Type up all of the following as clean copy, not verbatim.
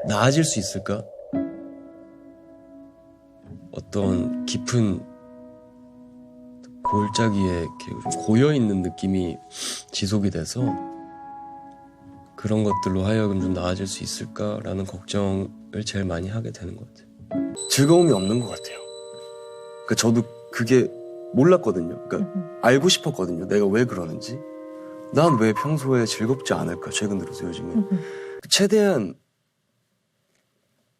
나아질 수 있을까? 어떤 깊은 골짜기에 이렇게 고여있는 느낌이 지속이 돼서 그런 것들로 하여금 좀 나아질 수 있을까라는 걱정을 제일 많이 하게 되는 것 같아요. 즐거움이 없는 것 같아요. 그러니까 저도 그게 몰랐거든요. 그러니까 알고 싶었거든요. 내가 왜 그러는지. 난 왜 평소에 즐겁지 않을까, 최근 들어서 요즘에. 최대한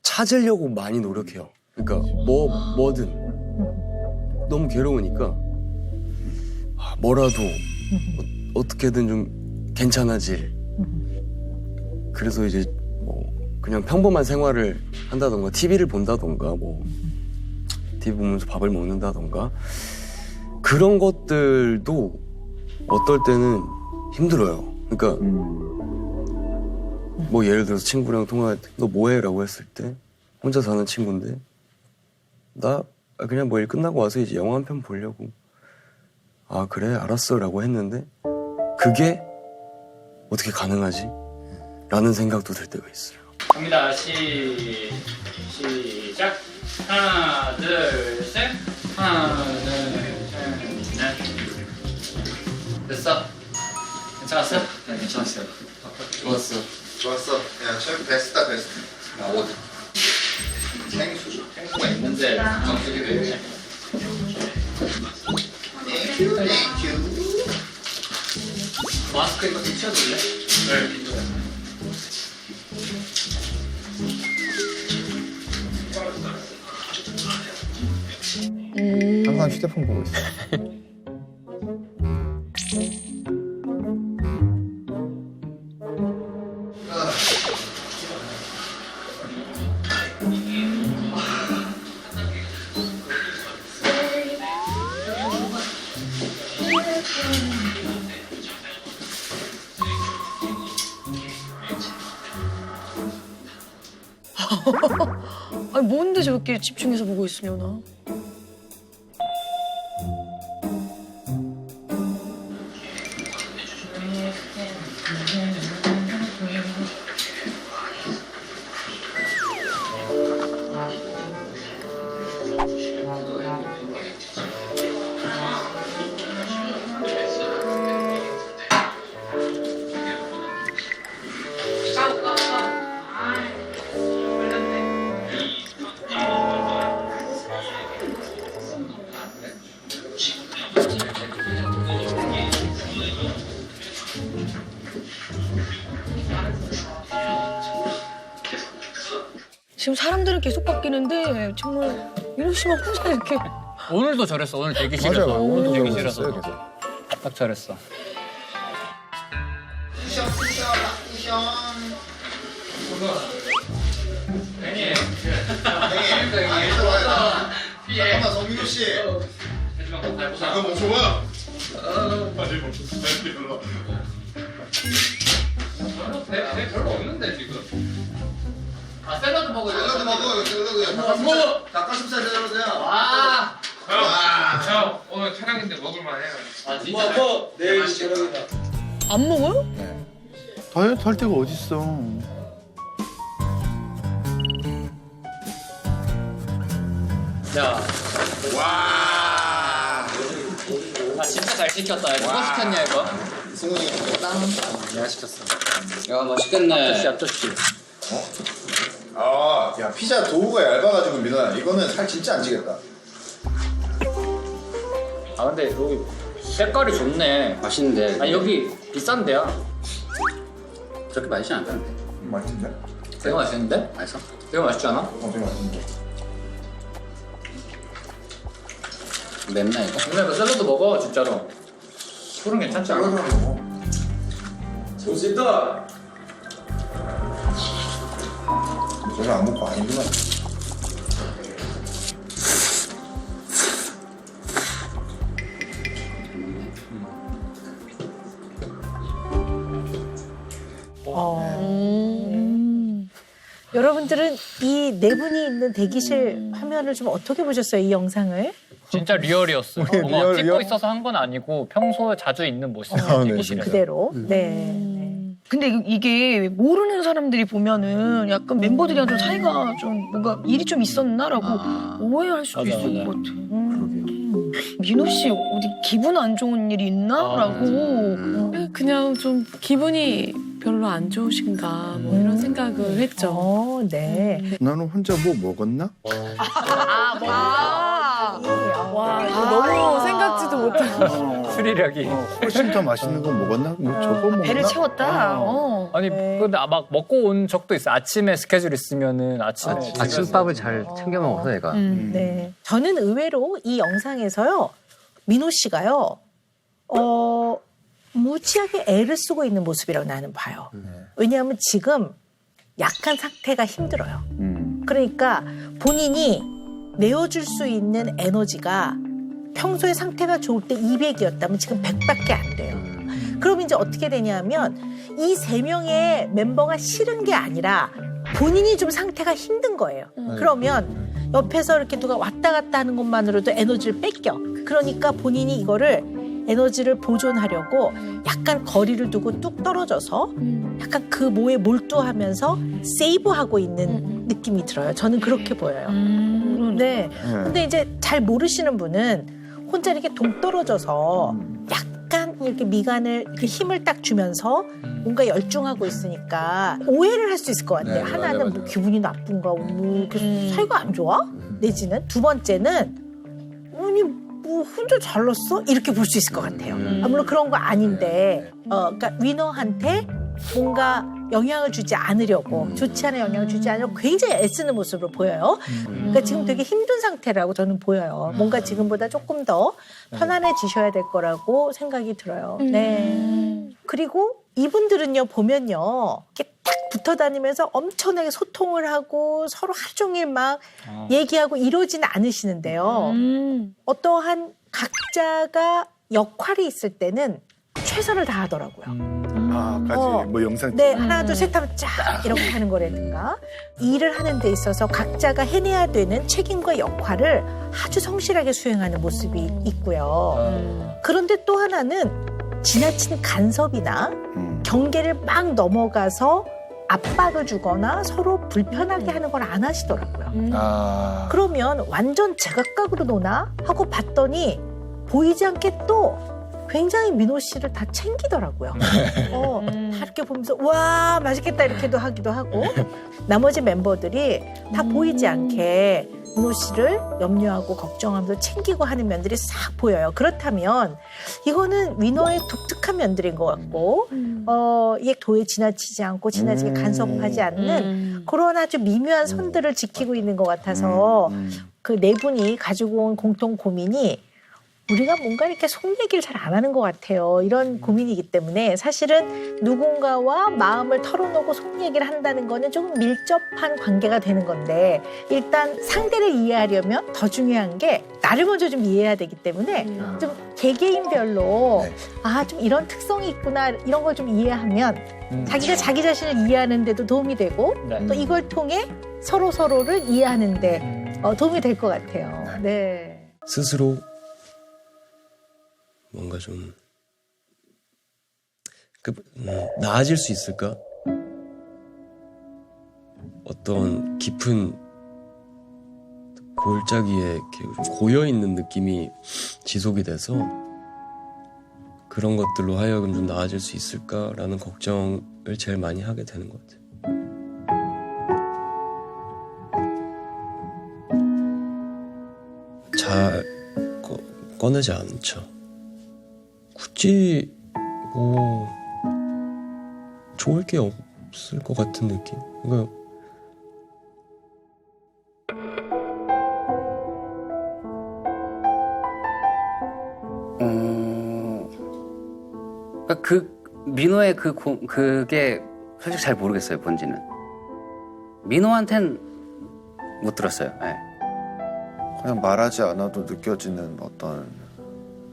찾으려고 많이 노력해요. 그러니까 뭐든 너무 괴로우니까 뭐라도 어떻게든 좀 괜찮아질. 그래서 이제 뭐 그냥 평범한 생활을 한다던가 TV를 본다던가 뭐 TV 보면서 밥을 먹는다던가 그런 것들도 어떨 때는 힘들어요. 그러니까 뭐 예를 들어서 친구랑 통화할 때 너 뭐해? 라고 했을 때 혼자 사는 친구인데 나 그냥 뭐 일 끝나고 와서 이제 영화 한 편 보려고. 아 그래 알았어 라고 했는데 그게 어떻게 가능하지? 라는 생각도 들 때가 있어요. 갑니다. 시작. 하나, 둘, 셋. 하나, 둘, 셋, 넷. 됐어? 괜찮았어? 네, 괜찮았어요. 좋았어. 좋았어. 야, 최고 베스트다, 베스트. 나 옷. 생수. 생수가 있는데 정수기 왜 이래? 땡큐, 땡큐. 마스크 이거 좀 치워줄래? 네. 항상 휴대폰 보고 있어. 아니 뭔데 저렇게 집중해서 보고 있으려나? 지금 사람들은 계속 바뀌는데 정말 민호 씨만 혼자 이렇게 오늘도 저랬어. 오늘 대기실에서. 맞아요. 오늘도 대기 저러고 실에서. 있었어요, 계속. 딱 저랬어. 쿠션, 쿠션, 쿠션. 형님. 형님, 아, 일로 와요. 잠깐만, 성민호 씨. 잠깐 멈춰봐. 빨리 멈춰. 빨리 일로 와. 배 별로 없는데 지금. 아 샐러드 먹어요. 샐러드 먹어, 샐러드야. 닭가슴살 샐러드야. 와. 저 오늘 촬영인데 먹을만 해요. 아 진짜. 뭐 내일 촬영이다. 안 먹어요? 다이어트 할 데가 어딨어. 야. 와. 아 진짜 잘 시켰다. 누가 시켰냐 이거? 승훈이가 땅. 내가 시켰어. 야 맛있겠네. 앞접시 앞접시. 아, 야, 피자 도우가 얇아가지고 민호야. 이거는 살 진짜 안 찌겠다. 아 근데 여기 색깔이 좋네. 맛있는데. 아 여기 비싼 데야. 그렇게 맛있지 않다는데. 맛있는데? 되게 맛있는데? 맛있어? 되게 맛있지 않아? 되게 맛있는데. 맵나 이거? 근데 그 샐러드 먹어 진짜로. 술은 괜찮지 않아? 샐러드만 먹어. 좋습니다. 저는 안 먹고 아니구나. 여러분들은 이 네 분이 있는 대기실 화면을 좀 어떻게 보셨어요? 이 영상을? 진짜 리얼이었어요. 뭔가 리얼, 찍고 리얼? 있어서 한 건 아니고 평소에 자주 있는 모습이에요 네, 대기실에서. 그대로. 네. 네. 근데 이게 모르는 사람들이 보면은 약간 멤버들이랑 좀 사이가 좀 뭔가 일이 좀 있었나라고 오해할 수도 맞아, 있을 맞아. 것 같아. 민호 씨 어디 기분 안 좋은 일이 있나라고. 그냥 좀 기분이 별로 안 좋으신가 뭐 이런 생각을 했죠. 네. 나는 혼자 뭐 먹었나? 와 이거 너무 생각지도 못하고. 추리력이. 훨씬 더 맛있는 거 먹었나? 뭐 저거 먹었나? 배를 채웠다. 아니 근데 막 먹고 온 적도 있어. 아침에 스케줄 있으면은 아침에 아침밥을 잘 챙겨 먹어서 얘가. 네. 저는 의외로 이 영상에서요, 민호 씨가요, 무지하게 애를 쓰고 있는 모습이라고 나는 봐요. 왜냐하면 지금 약한 상태가 힘들어요. 그러니까 본인이 내어줄 수 있는 에너지가 평소에 상태가 좋을 때 200이었다면 지금 100밖에 안 돼요. 그럼 이제 어떻게 되냐면 이 3명의 멤버가 싫은 게 아니라 본인이 좀 상태가 힘든 거예요. 그러면 옆에서 이렇게 누가 왔다 갔다 하는 것만으로도 에너지를 뺏겨. 그러니까 본인이 이거를 에너지를 보존하려고 약간 거리를 두고 뚝 떨어져서 약간 그 뭐에 몰두하면서 세이브하고 있는 느낌이 들어요. 저는 그렇게 보여요. 네. 근데 이제 잘 모르시는 분은 혼자 이렇게 동떨어져서 약간 이렇게 미간을 이렇게 힘을 딱 주면서 뭔가 열중하고 있으니까 오해를 할 수 있을 것 같아요. 네, 하나는 맞아요, 뭐 맞아요. 기분이 나쁜가, 뭐 이렇게 사이가 안 좋아? 내지는 두 번째는 아니 뭐 혼자 잘났어? 이렇게 볼 수 있을 것 같아요. 물론 그런 거 아닌데, 그러니까 위너한테 뭔가 영향을 주지 않으려고, 좋지 않은 영향을 주지 않으려고 굉장히 애쓰는 모습으로 보여요. 그러니까 지금 되게 힘든 상태라고 저는 보여요. 뭔가 지금보다 조금 더 편안해지셔야 될 거라고 생각이 들어요. 네. 그리고 이분들은요, 보면요, 이렇게 딱 붙어 다니면서 엄청나게 소통을 하고 서로 하루 종일 막 얘기하고 이러진 않으시는데요. 어떠한 각자가 역할이 있을 때는 최선을 다하더라고요. 뭐 영상 네, 하나, 둘, 셋 하면 쫙 이렇게 하는 거라든가. 일을 하는 데 있어서 각자가 해내야 되는 책임과 역할을 아주 성실하게 수행하는 모습이 있고요. 그런데 또 하나는 지나친 간섭이나 경계를 막 넘어가서 압박을 주거나 서로 불편하게 하는 걸 안 하시더라고요. 그러면 완전 제각각으로 노나? 하고 봤더니 보이지 않게 또 굉장히 민호 씨를 다 챙기더라고요. 다 이렇게 보면서 와 맛있겠다 이렇게도 하기도 하고 나머지 멤버들이 다 보이지 않게 민호 씨를 염려하고 걱정하면서 챙기고 하는 면들이 싹 보여요. 그렇다면 이거는 위너의 독특한 면들인 것 같고 이게 도에 지나치지 않고 지나치게 간섭하지 않는 그런 아주 미묘한 선들을 지키고 있는 것 같아서 그 네 분이 가지고 온 공통 고민이 우리가 뭔가 이렇게 속 얘기를 잘 안 하는 것 같아요. 이런 고민이기 때문에 사실은 누군가와 마음을 털어놓고 속 얘기를 한다는 거는 조금 밀접한 관계가 되는 건데 일단 상대를 이해하려면 더 중요한 게 나를 먼저 좀 이해해야 되기 때문에 좀 개개인별로 좀 이런 특성이 있구나 이런 걸 좀 이해하면 자기가 자기 자신을 이해하는 데도 도움이 되고 또 이걸 통해 서로를 이해하는 데 도움이 될 것 같아요. 네. 스스로 뭔가 좀 나아질 수 있을까? 어떤 깊은 골짜기에 이렇게 고여 있는 느낌이 지속이 돼서 그런 것들로 하여금 좀 나아질 수 있을까라는 걱정을 제일 많이 하게 되는 것 같아요. 잘 꺼내지 않죠. 굳이 뭐 좋을 게 없을 것 같은 느낌. 그러니까 그 민호의 그게 솔직히 잘 모르겠어요. 뭔지는 민호한텐 못 들었어요. 네. 그냥 말하지 않아도 느껴지는 어떤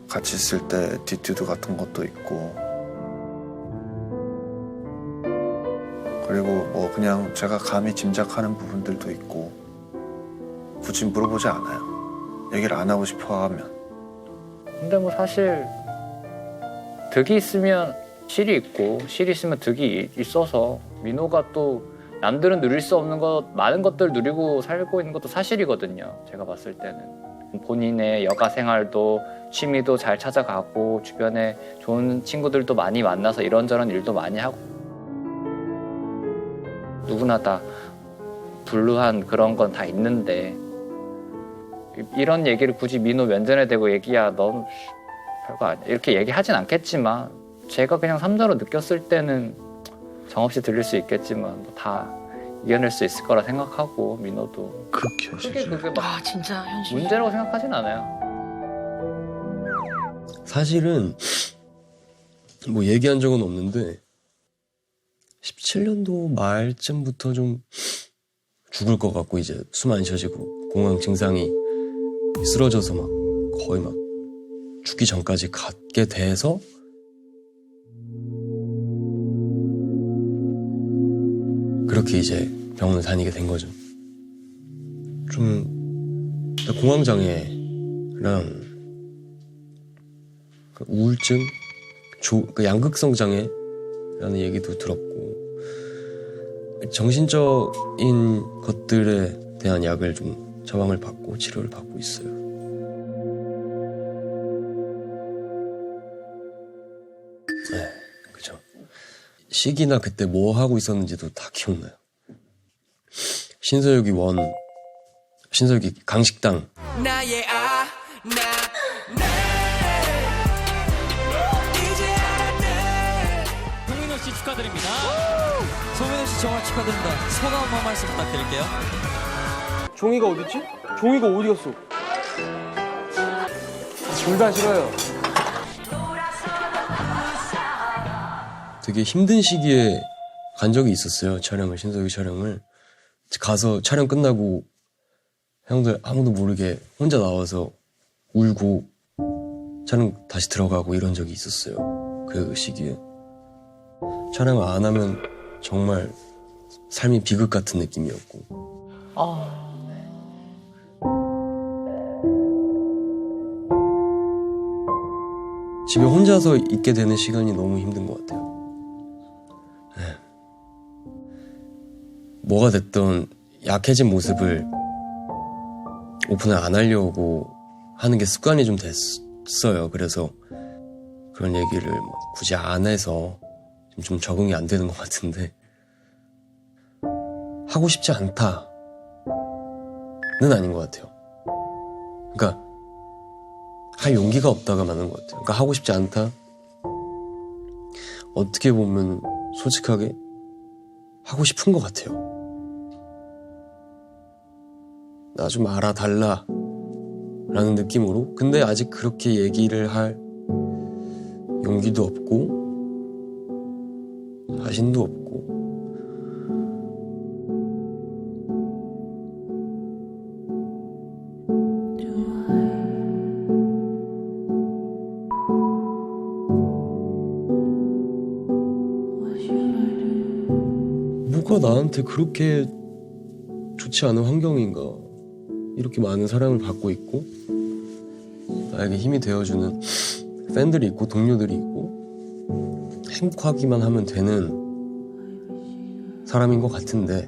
같이 있을 때 애티튜드 같은 것도 있고 그리고 뭐 그냥 제가 감히 짐작하는 부분들도 있고 굳이 물어보지 않아요. 얘기를 안 하고 싶어 하면. 근데 뭐 사실 덕이 있으면 실이 있고 실이 있으면 득이 있어서 민호가 또 남들은 누릴 수 없는 것 많은 것들 누리고 살고 있는 것도 사실이거든요. 제가 봤을 때는 본인의 여가 생활도 취미도 잘 찾아가고 주변에 좋은 친구들도 많이 만나서 이런저런 일도 많이 하고 누구나 다 불루한 그런 건 다 있는데 이런 얘기를 굳이 민호 면전에 대고 얘기야 넌 별거 아니야 이렇게 얘기하진 않겠지만 제가 그냥 삼자로 느꼈을 때는 정없이 들릴 수 있겠지만 뭐다 이겨낼 수 있을 거라 생각하고 민호도 그렇게 크게 그게 막 아 진짜 현실. 문제라고 생각하진 않아요. 사실은 뭐 얘기한 적은 없는데 17년도 말쯤부터 좀 죽을 것 같고 이제 숨 안 쉬어지고 공황 증상이 쓰러져서 막 거의 막 죽기 전까지 갖게 돼서 그렇게 이제 병원을 다니게 된 거죠. 좀 공황장애랑 우울증, 양극성 장애라는 얘기도 들었고 정신적인 것들에 대한 약을 좀 처방을 받고 치료를 받고 있어요. 네, 그죠. 시기나 그때 뭐 하고 있었는지도 다 기억나요. 신서유기 강식당. 송민호 씨 축하드립니다. 송민호 씨 정말 축하드립니다. 소감 한번 말씀 부탁드릴게요. 종이가 어딨지? 종이가 어디 갔어? 둘 다 싫어요. 되게 힘든 시기에 간 적이 있었어요. 신서유기 촬영을. 가서 촬영 끝나고 형들 아무도 모르게 혼자 나와서 울고 촬영 다시 들어가고 이런 적이 있었어요. 그 시기에. 촬영 안 하면 정말 삶이 비극 같은 느낌이었고. 집에 혼자서 있게 되는 시간이 너무 힘든 것 같아요. 네. 뭐가 됐든 약해진 모습을 오픈을 안 하려고 하는 게 습관이 좀 됐어요. 그래서 그런 얘기를 굳이 안 해서 좀 적응이 안 되는 것 같은데 하고 싶지 않다는 아닌 것 같아요. 그러니까 할 용기가 없다가 맞는 것 같아요. 그러니까 하고 싶지 않다. 어떻게 보면 솔직하게 하고 싶은 것 같아요. 나 좀 알아달라 라는 느낌으로. 근데 아직 그렇게 얘기를 할 용기도 없고 자신도 없고. 뭐가 나한테 그렇게 좋지 않은 환경인가. 이렇게 많은 사랑을 받고 있고 나에게 힘이 되어주는 팬들이 있고 동료들이 있고 행복하기만 하면 되는 사람인 것 같은데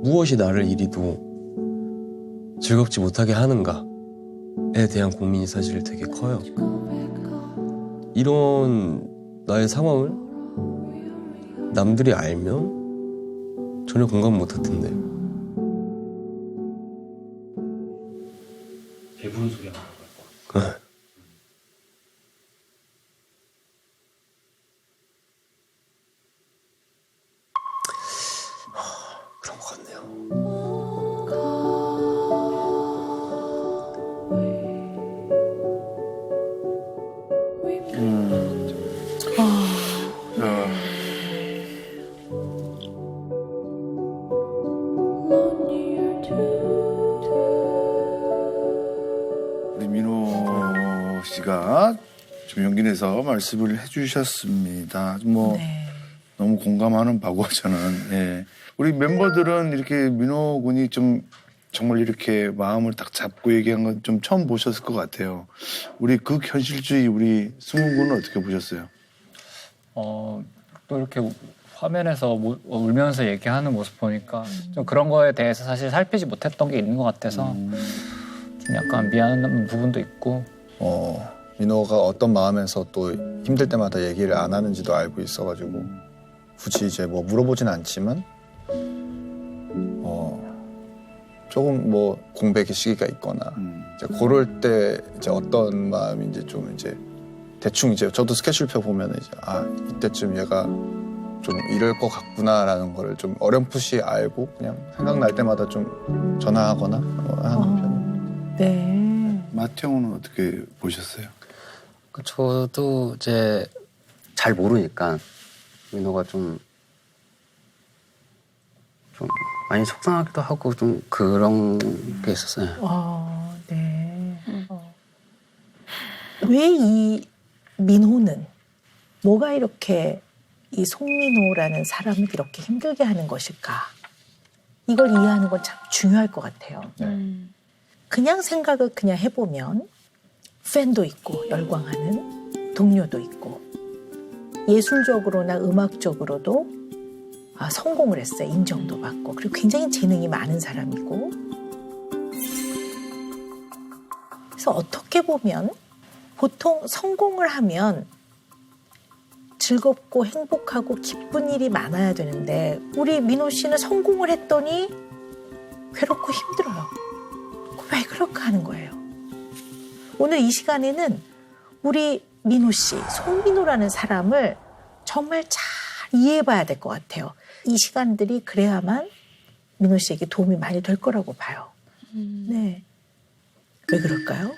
무엇이 나를 이리도 즐겁지 못하게 하는가에 대한 고민이 사실 되게 커요. 이런 나의 상황을 남들이 알면 전혀 공감 못 할 텐데. 배부른 소리 하나 할 것 같고. 그런 것 같네요. 우리 민호 씨가 좀 용기 내서 말씀을 해주셨습니다. 뭐 너무 공감하는 바고 저는. 예. 우리 멤버들은 이렇게 민호 군이 좀 정말 이렇게 마음을 딱 잡고 얘기한 건 좀 처음 보셨을 것 같아요. 우리 극현실주의 우리 승훈 군은 어떻게 보셨어요? 또 이렇게 화면에서 울면서 얘기하는 모습 보니까 좀 그런 거에 대해서 사실 살피지 못했던 게 있는 것 같아서 좀 약간 미안한 부분도 있고. 민호가 어떤 마음에서 또 힘들 때마다 얘기를 안 하는지도 알고 있어가지고 굳이 이제 뭐 물어보진 않지만 조금 뭐 공백의 시기가 있거나 이제 그럴 때 이제 어떤 마음인지 좀 이제 대충 이제 저도 스케줄표 보면 이제 이때쯤 얘가 좀 이럴 것 같구나라는 거를 좀 어렴풋이 알고 그냥 생각날 때마다 좀 전화하거나 하는 편입니다. 네. 마태형은 어떻게 보셨어요? 저도 이제 잘 모르니까 민호가 좀 많이 속상하기도 하고 좀 그런 게 있었어요. 네. 왜 이 민호는 뭐가 이렇게 이 송민호라는 사람을 이렇게 힘들게 하는 것일까? 이걸 이해하는 건 참 중요할 것 같아요. 그냥 생각을 그냥 해보면 팬도 있고 열광하는 동료도 있고 예술적으로나 음악적으로도 성공을 했어요. 인정도 받고 그리고 굉장히 재능이 많은 사람이고 그래서 어떻게 보면 보통 성공을 하면 즐겁고 행복하고 기쁜 일이 많아야 되는데 우리 민호 씨는 성공을 했더니 괴롭고 힘들어요. 왜 그럴까 하는 거예요. 오늘 이 시간에는 우리 민호 씨, 송민호라는 사람을 정말 잘 이해해봐야 될 것 같아요. 이 시간들이 그래야만 민호 씨에게 도움이 많이 될 거라고 봐요. 네. 왜 그럴까요?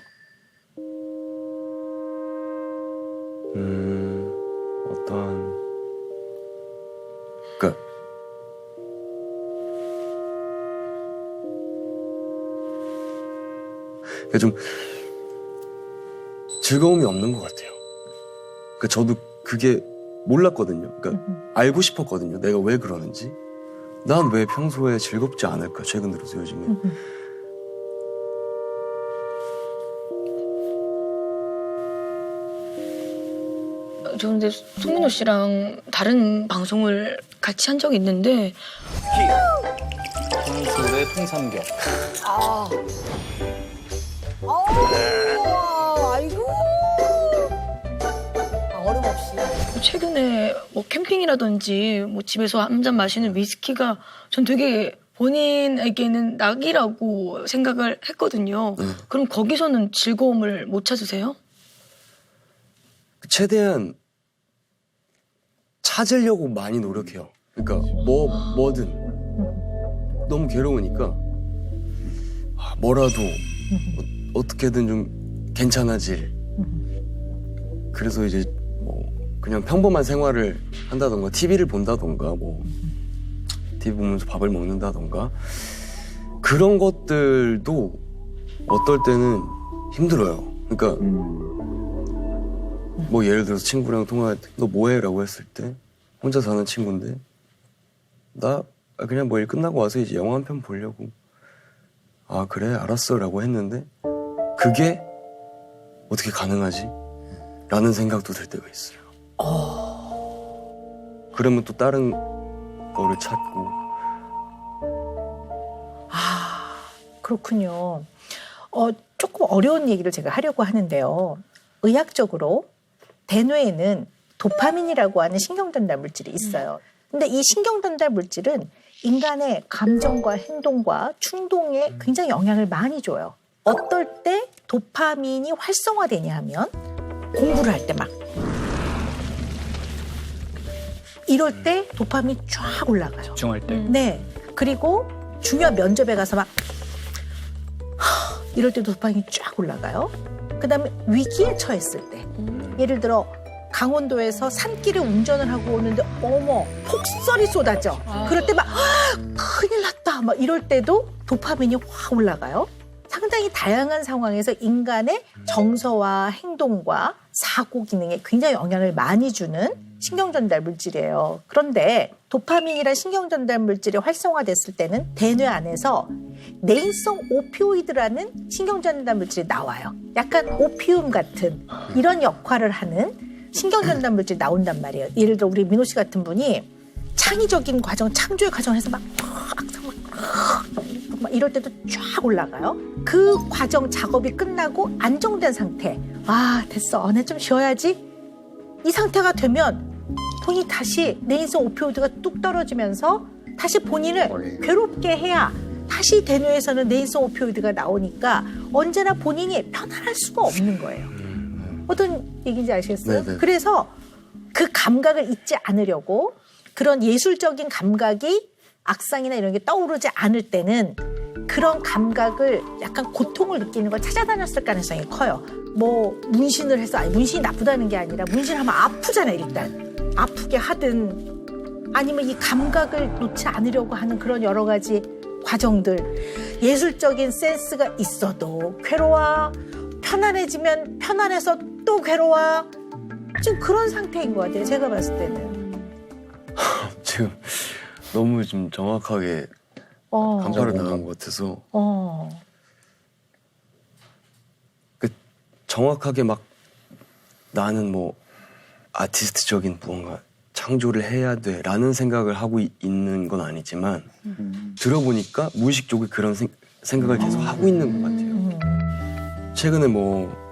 그러니까 좀 즐거움이 없는 것 같아요. 그러니까 저도 그게 몰랐거든요. 그러니까 알고 싶었거든요. 내가 왜 그러는지. 난 왜 평소에 즐겁지 않을까? 최근 들어서 요즘에. 저 근데 송민호 씨랑 다른 방송을 같이 한 적이 있는데 통술의 통삼겹. 아이고. 얼음 없이. 최근에 뭐 캠핑이라든지 뭐 집에서 한 잔 마시는 위스키가 전 되게 본인에게는 낙이라고 생각을 했거든요. 그럼 거기서는 즐거움을 못 찾으세요? 최대한 찾으려고 많이 노력해요. 그러니까 뭐든 너무 괴로우니까 뭐라도 어떻게든 좀 괜찮아질. 그래서 이제 뭐 그냥 평범한 생활을 한다던가 TV를 본다던가 뭐 TV 보면서 밥을 먹는다던가 그런 것들도 어떨 때는 힘들어요. 그러니까 뭐 예를 들어서 친구랑 통화할 때 너 뭐해? 라고 했을 때 혼자 사는 친구인데 나 그냥 뭐 일 끝나고 와서 이제 영화 한 편 보려고. 아 그래 알았어 라고 했는데 그게 어떻게 가능하지? 라는 생각도 들 때가 있어요. 그러면 또 다른 거를 찾고. 그렇군요. 조금 어려운 얘기를 제가 하려고 하는데요. 의학적으로 대뇌에는 도파민이라고 하는 신경전달 물질이 있어요. 근데 이 신경전달 물질은 인간의 감정과 행동과 충동에 굉장히 영향을 많이 줘요. 어떨 때 도파민이 활성화되냐 하면 공부를 할 때 막 이럴 때 도파민이 쫙 올라가요. 집중할 때. 네. 그리고 중요한 면접에 가서 막 이럴 때도 도파민이 쫙 올라가요. 그다음에 위기에 처했을 때 예를 들어 강원도에서 산길을 운전을 하고 오는데 어머 폭설이 쏟아져. 그럴 때 막 큰일 났다 막 이럴 때도 도파민이 확 올라가요. 상당히 다양한 상황에서 인간의 정서와 행동과 사고 기능에 굉장히 영향을 많이 주는 신경전달 물질이에요. 그런데 도파민이란 신경전달 물질이 활성화됐을 때는 대뇌 안에서 내인성 오피오이드라는 신경전달 물질이 나와요. 약간 오피움 같은 이런 역할을 하는 신경전달 물질 나온단 말이에요. 예를 들어 우리 민호 씨 같은 분이 창의적인 과정, 창조의 과정에서 막 이럴 때도 쫙 올라가요. 그 과정 작업이 끝나고 안정된 상태. 아, 됐어. 나 좀 쉬어야지. 이 상태가 되면 본인이 다시 내인성 오피오이드가 뚝 떨어지면서 다시 본인을 괴롭게 해야 다시 대뇌에서는 내인성 오피오이드가 나오니까 언제나 본인이 편안할 수가 없는 거예요. 어떤 얘기인지 아시겠어요? 네네. 그래서 그 감각을 잊지 않으려고 그런 예술적인 감각이 악상이나 이런 게 떠오르지 않을 때는 그런 감각을 약간 고통을 느끼는 걸 찾아다녔을 가능성이 커요. 뭐 문신을 해서 아니 문신이 나쁘다는 게 아니라 문신하면 아프잖아요. 일단 아프게 하든 아니면 이 감각을 놓지 않으려고 하는 그런 여러 가지 과정들. 예술적인 센스가 있어도 괴로워. 편안해지면 편안해서 또 괴로워. 지금 그런 상태인 것 같아요. 제가 봤을 때는. 지금 너무 좀 정확하게 간파를 나간 것 같아서 그 정확하게 막 나는 뭐 아티스트적인 무언가 창조를 해야 돼라는 생각을 하고 있는 건 아니지만 들어보니까 무의식적으로 그런 생각을 계속 하고 있는 것 같아요. 최근에 뭐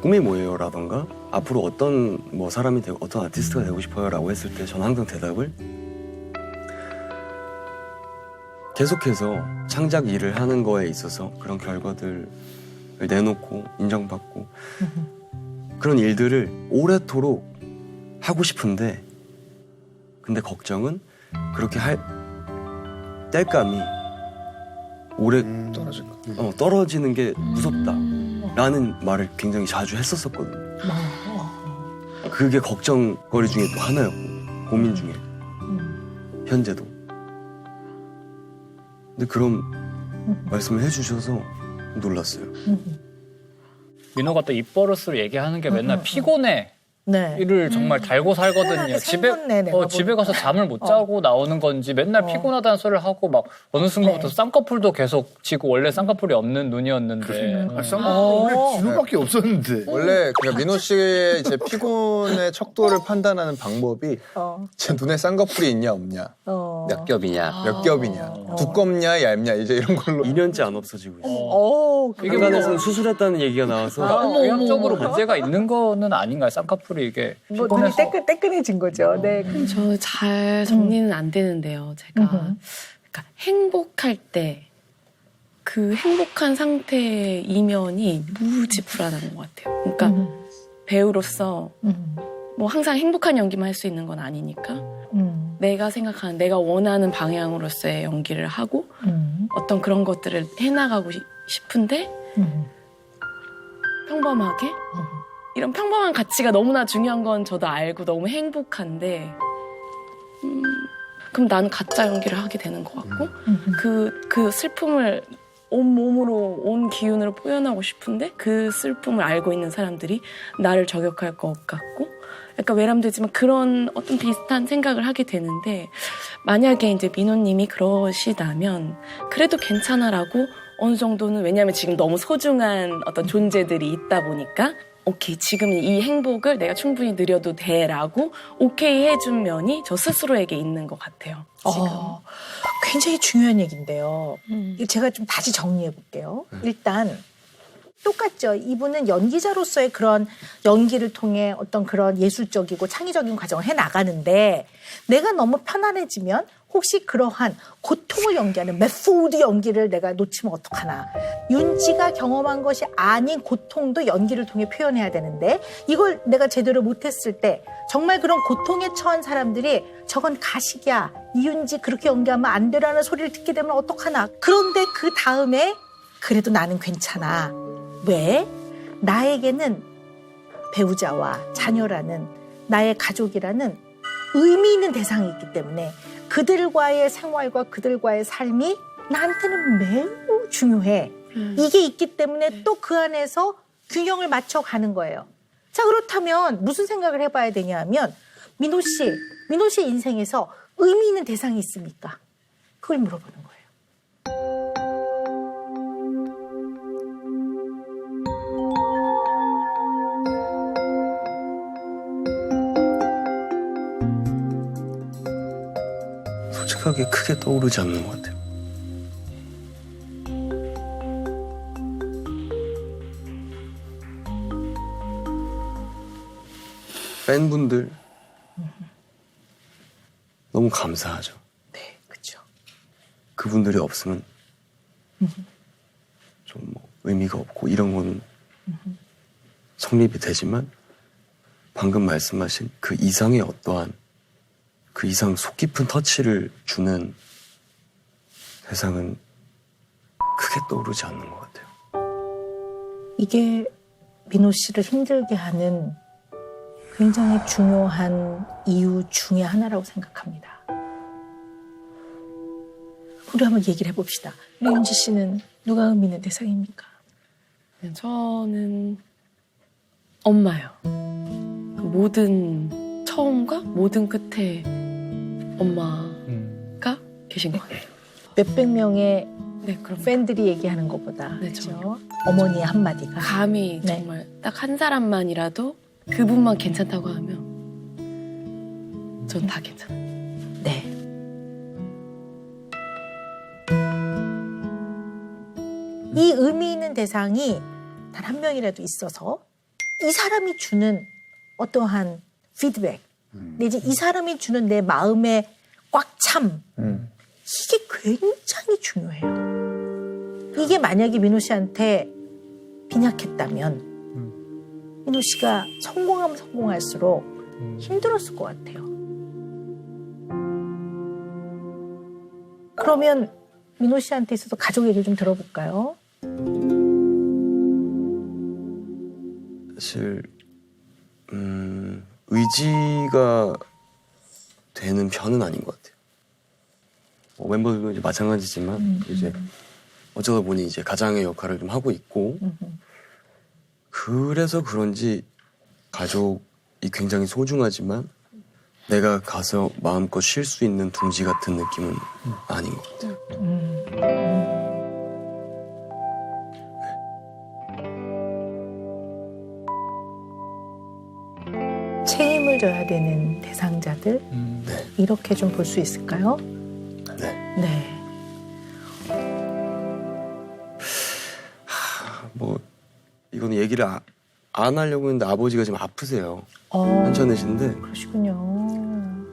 꿈이 뭐예요라던가 앞으로 어떤 뭐 사람이 되고 어떤 아티스트가 되고 싶어요라고 했을 때 저는 항상 대답을 계속해서 창작 일을 하는 거에 있어서 그런 결과들을 내놓고 인정받고 그런 일들을 오래도록 하고 싶은데 근데 걱정은 그렇게 할 땔감이 오래 떨어지는 게 무섭다라는 말을 굉장히 자주 했었거든요. 그게 걱정거리 중에 또 하나였고 고민 중에 현재도. 근데 그런 말씀을 해주셔서 놀랐어요. 민호가 또 입버릇으로 얘기하는 게 맨날 피곤해. 네. 이를 정말 달고 살거든요. 집에 가서 잠을 못 자고 나오는 건지 맨날 피곤하다는 소리를 하고 막 어느 순간부터 쌍꺼풀도 계속 지고 원래 쌍꺼풀이 없는 눈이었는데. 원래 진호밖에 없었는데. 원래 그냥 민호 씨의 이제 피곤의 척도를 판단하는 방법이 제 눈에 쌍꺼풀이 있냐 없냐, 몇 겹이냐, 몇 겹이냐, 두껍냐 얇냐 이제 이런 걸로. 2년째 안 없어지고 있어요. 이게 한간에서는 수술했다는 얘기가 나와서 의학적으로 문제가 있는 거는 아닌가요? 쌍꺼풀이 이게 뭐 눈이 따끈해진 거죠. 네. 저는 잘 정리는 안 되는데요. 제가 그러니까 행복할 때 그 행복한 상태의 이면이 무지 불안한 것 같아요. 그러니까 배우로서 뭐 항상 행복한 연기만 할 수 있는 건 아니니까 내가 생각하는 내가 원하는 방향으로서의 연기를 하고 어떤 그런 것들을 해나가고 싶은데 평범하게 이런 평범한 가치가 너무나 중요한 건 저도 알고 너무 행복한데 그럼 나는 가짜 연기를 하게 되는 것 같고 그 슬픔을 온몸으로 온 기운으로 표현하고 싶은데 그 슬픔을 알고 있는 사람들이 나를 저격할 것 같고 약간 외람되지만 그런 어떤 비슷한 생각을 하게 되는데 만약에 이제 민호님이 그러시다면 그래도 괜찮아라고 어느 정도는 왜냐하면 지금 너무 소중한 어떤 존재들이 있다 보니까 오케이 지금 이 행복을 내가 충분히 누려도 돼라고 오케이 해준 면이 저 스스로에게 있는 것 같아요. 지금. 굉장히 중요한 얘기인데요. 제가 좀 다시 정리해 볼게요. 일단 똑같죠. 이분은 연기자로서의 그런 연기를 통해 어떤 그런 예술적이고 창의적인 과정을 해나가는데 내가 너무 편안해지면 혹시 그러한 고통을 연기하는 메소드 연기를 내가 놓치면 어떡하나. 윤지가 경험한 것이 아닌 고통도 연기를 통해 표현해야 되는데 이걸 내가 제대로 못했을 때 정말 그런 고통에 처한 사람들이 저건 가식이야. 이윤지 그렇게 연기하면 안 되라는 소리를 듣게 되면 어떡하나. 그런데 그 다음에 그래도 나는 괜찮아. 왜? 나에게는 배우자와 자녀라는 나의 가족이라는 의미 있는 대상이 있기 때문에 그들과의 생활과 그들과의 삶이 나한테는 매우 중요해. 이게 있기 때문에 또 그 안에서 균형을 맞춰가는 거예요. 자, 그렇다면 무슨 생각을 해봐야 되냐 하면 민호 씨 인생에서 의미 있는 대상이 있습니까? 그걸 물어보는 거예요. 솔직하게 크게 떠오르지 않는 것 같아요. 팬분들 너무 감사하죠. 네, 그렇죠. 그분들이 없으면 좀 뭐 의미가 없고 이런 거는 성립이 되지만 방금 말씀하신 그 이상의 어떠한 그 이상 속 깊은 터치를 주는 세상은 크게 떠오르지 않는 것 같아요. 이게 민호 씨를 힘들게 하는 굉장히 중요한 이유 중에 하나라고 생각합니다. 우리 한번 얘기를 해봅시다. 우리 윤지 씨는 누가 의미 있는 대상입니까? 네, 저는 엄마요. 모든 처음과 모든 끝에 엄마가 계신 것 같아요. 몇백 명의 네, 그럼 팬들이 얘기하는 것보다 네, 그렇죠? 어머니의 한마디가 감히 네. 정말 딱 한 사람만이라도 그분만 괜찮다고 하면 전 다 괜찮아요. 네. 이 의미 있는 대상이 단 한 명이라도 있어서 이 사람이 주는 어떠한 피드백 내지 이 사람이 주는 내 마음의 꽉참 이게 굉장히 중요해요. 이게 만약에 민호 씨한테 빈약했다면 민호 씨가 성공하면 성공할수록 힘들었을 것 같아요. 그러면 민호 씨한테 있어서 가족 얘기 좀 들어볼까요? 사실 의지가 되는 편은 아닌 것 같아요. 멤버들도 이제 마찬가지지만 이제 어쩌다 보니 이제 가장의 역할을 좀 하고 있고 그래서 그런지 가족이 굉장히 소중하지만 내가 가서 마음껏 쉴 수 있는 둥지 같은 느낌은 아닌 것 같아요. 책임을 져야 되는 대상자들 이렇게 좀 볼 수 있을까요? 네. 네. 뭐 이거는 얘기를 안 하려고 했는데 아버지가 지금 아프세요. 어, 괜찮으신데 그러시군요.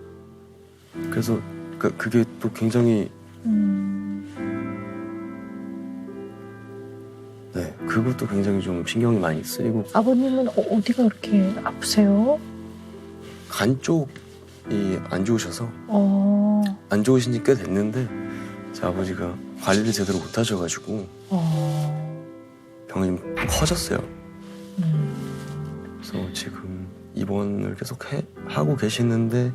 그래서 그게 또 굉장히 네 그것도 굉장히 좀 신경이 많이 쓰이고 아버님은 어디가 그렇게 아프세요? 간 쪽이 안 좋으셔서 어, 안 좋으신 지 꽤 됐는데 제 아버지가 관리를 제대로 못 하셔가지고 병이 좀 커졌어요. 그래서 지금 입원을 계속 하고 계시는데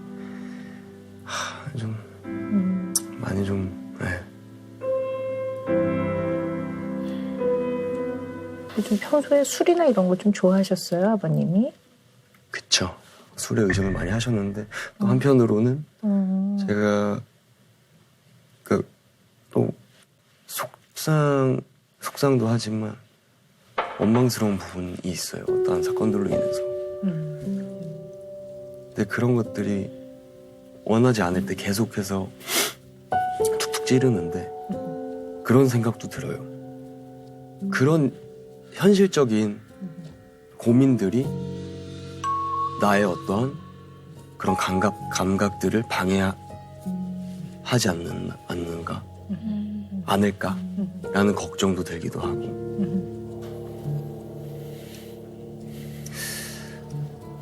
좀 많이 좀 네. 요즘 평소에 술이나 이런 거 좀 좋아하셨어요, 아버님이? 그쵸. 술에 의존을 많이 하셨는데 또 한편으로는 제가 또 속상도 하지만 원망스러운 부분이 있어요. 어떠한 사건들로 인해서. 근데 그런 것들이 원하지 않을 때 계속해서 툭툭 찌르는데 그런 생각도 들어요. 그런 현실적인 고민들이 나의 어떠한 그런 감각들을 방해하지 않을까라는 걱정도 들기도 하고.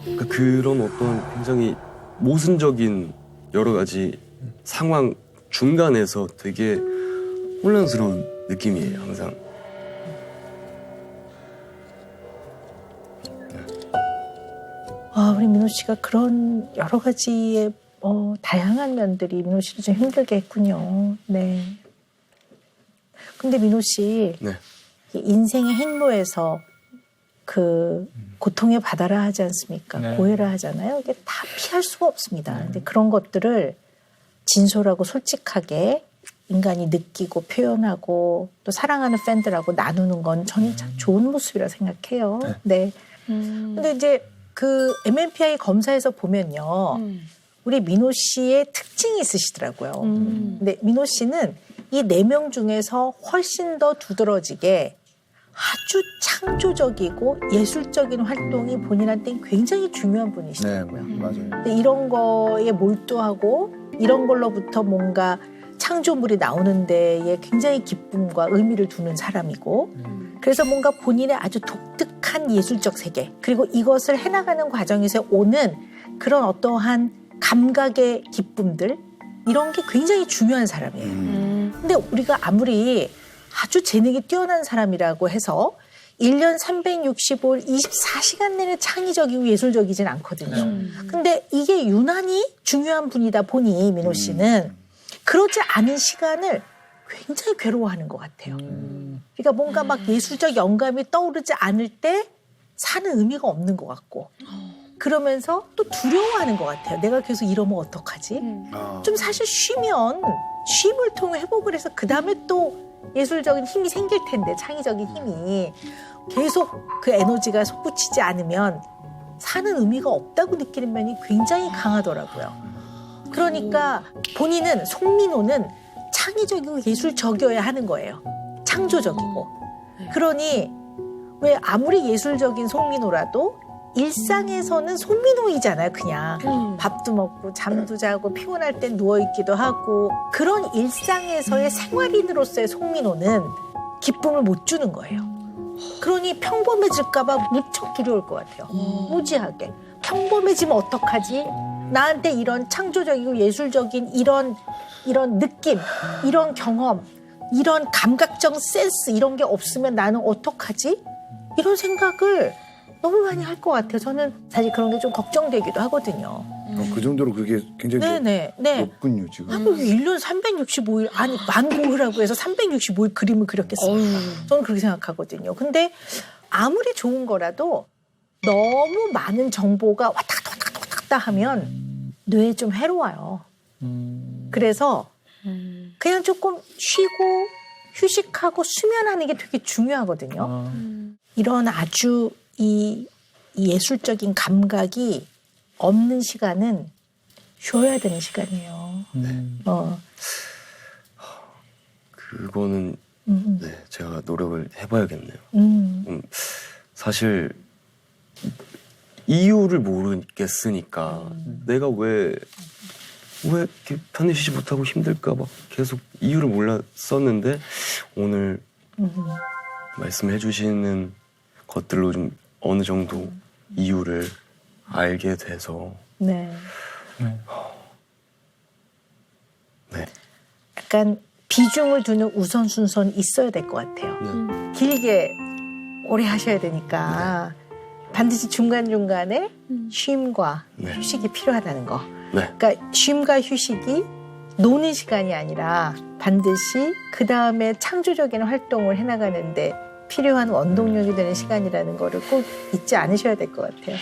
그러니까 그런 어떤 굉장히 모순적인 여러 가지 상황 중간에서 되게 혼란스러운 느낌이에요, 항상. 우리 민호 씨가 그런 여러 가지의 다양한 면들이 민호 씨를 좀 힘들게 했군요. 네. 근데 민호 씨, 네. 인생의 행로에서 그 고통의 바다라 하지 않습니까? 네. 고해라 하잖아요. 이게 다 피할 수가 없습니다. 근데 그런 것들을 진솔하고 솔직하게 인간이 느끼고 표현하고 또 사랑하는 팬들하고 나누는 건 저는 참 좋은 모습이라 생각해요. 네. 근데 이제 그 MMPI 검사에서 보면요. 우리 민호 씨의 특징이 있으시더라고요. 근데 민호 씨는 이 4명 중에서 훨씬 더 두드러지게 아주 창조적이고 예술적인 활동이 본인한테는 굉장히 중요한 분이시더라고요. 네, 맞아요. 근데 이런 거에 몰두하고 이런 걸로부터 뭔가 창조물이 나오는 데에 굉장히 기쁨과 의미를 두는 사람이고 그래서 뭔가 본인의 아주 독특한 예술적 세계 그리고 이것을 해나가는 과정에서 오는 그런 어떠한 감각의 기쁨들 이런 게 굉장히 중요한 사람이에요. 근데 우리가 아무리 아주 재능이 뛰어난 사람이라고 해서 1년 365일 24시간 내내 창의적이고 예술적이진 않거든요. 근데 이게 유난히 중요한 분이다 보니 민호 씨는 그러지 않은 시간을 굉장히 괴로워하는 것 같아요. 그러니까 뭔가 막 예술적 영감이 떠오르지 않을 때 사는 의미가 없는 것 같고 그러면서 또 두려워하는 것 같아요. 내가 계속 이러면 어떡하지? 좀 사실 쉬면 쉼을 통해 회복을 해서 그 다음에 또 예술적인 힘이 생길 텐데 창의적인 힘이 계속 그 에너지가 솟구치지 않으면 사는 의미가 없다고 느끼는 면이 굉장히 강하더라고요. 그러니까 본인은 송민호는 창의적이고 예술적이어야 하는 거예요. 창조적이고. 그러니 왜 아무리 예술적인 송민호라도 일상에서는 송민호이잖아요. 그냥 밥도 먹고 잠도 자고 피곤할 땐 누워있기도 하고 그런 일상에서의 생활인으로서의 송민호는 기쁨을 못 주는 거예요. 그러니 평범해질까 봐 무척 두려울 것 같아요. 무지하게. 평범해지면 어떡하지? 나한테 이런 창조적이고 예술적인 이런 느낌, 이런 경험, 이런 감각적 센스 이런 게 없으면 나는 어떡하지? 이런 생각을 너무 많이 할 것 같아요. 저는 사실 그런 게 좀 걱정되기도 하거든요. 그 정도로 그게 굉장히 네. 높군요, 지금. 1년 365일, 아니, 만고흐라고 해서 365일 그림을 그렸겠습니까? 저는 그렇게 생각하거든요. 근데 아무리 좋은 거라도 너무 많은 정보가 왔다 갔다 하면 뇌에 좀 해로워요. 그래서 그냥 조금 쉬고 휴식하고 수면하는 게 되게 중요하거든요. 이런 아주 이 예술적인 감각이 없는 시간은 쉬어야 되는 시간이에요. 그거는 네, 제가 노력을 해봐야겠네요. 사실 이유를 모르겠으니까 내가 왜 이렇게 편히 쉬지 못하고 힘들까 막 계속 이유를 몰랐었는데 오늘 말씀해 주시는 것들로 좀 어느 정도 이유를 알게 돼서 네. 네. 약간 비중을 두는 우선순서는 있어야 될 것 같아요. 길게 오래 하셔야 되니까 반드시 중간중간에 쉼과 휴식이 필요하다는 거. 그러니까 쉼과 휴식이 노는 시간이 아니라 반드시 그 다음에 창조적인 활동을 해나가는데 필요한 원동력이 되는 시간이라는 거를 꼭 잊지 않으셔야 될 것 같아요.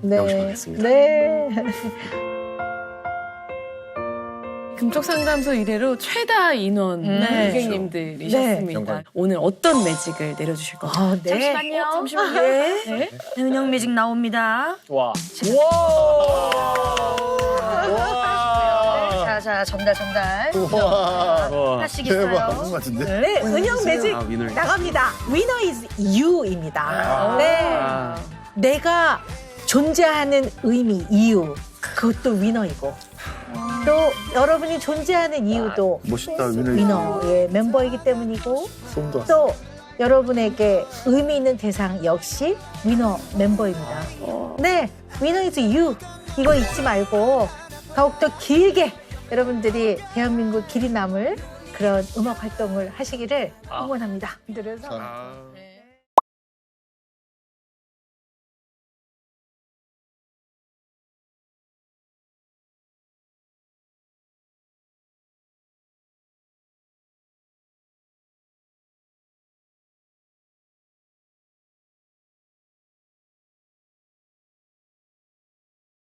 네. 명심하겠습니다. 네. 금쪽상담소 이래로 최다 인원 고객님들이셨습니다. 오늘 어떤 매직을 내려주실 건가요? 네. 잠시만요. 네. 은영 매직 나옵니다. 와. 자, 전달. 와. 하시겠어요? 대박. 그런 것 같은데? 네, 은영 매직 나갑니다. Winner is you입니다. 네. 내가 존재하는 의미, 이유, 그것도 위너이고. 또 여러분이 존재하는 이유도 멋있다, 위너의 멤버이기 때문이고 손도 또 여러분에게 의미 있는 대상 역시 위너 멤버입니다. 네, 위너 is you. 이거 잊지 말고 더욱더 길게 여러분들이 대한민국 길이 남을 그런 음악 활동을 하시기를 응원합니다. 그래서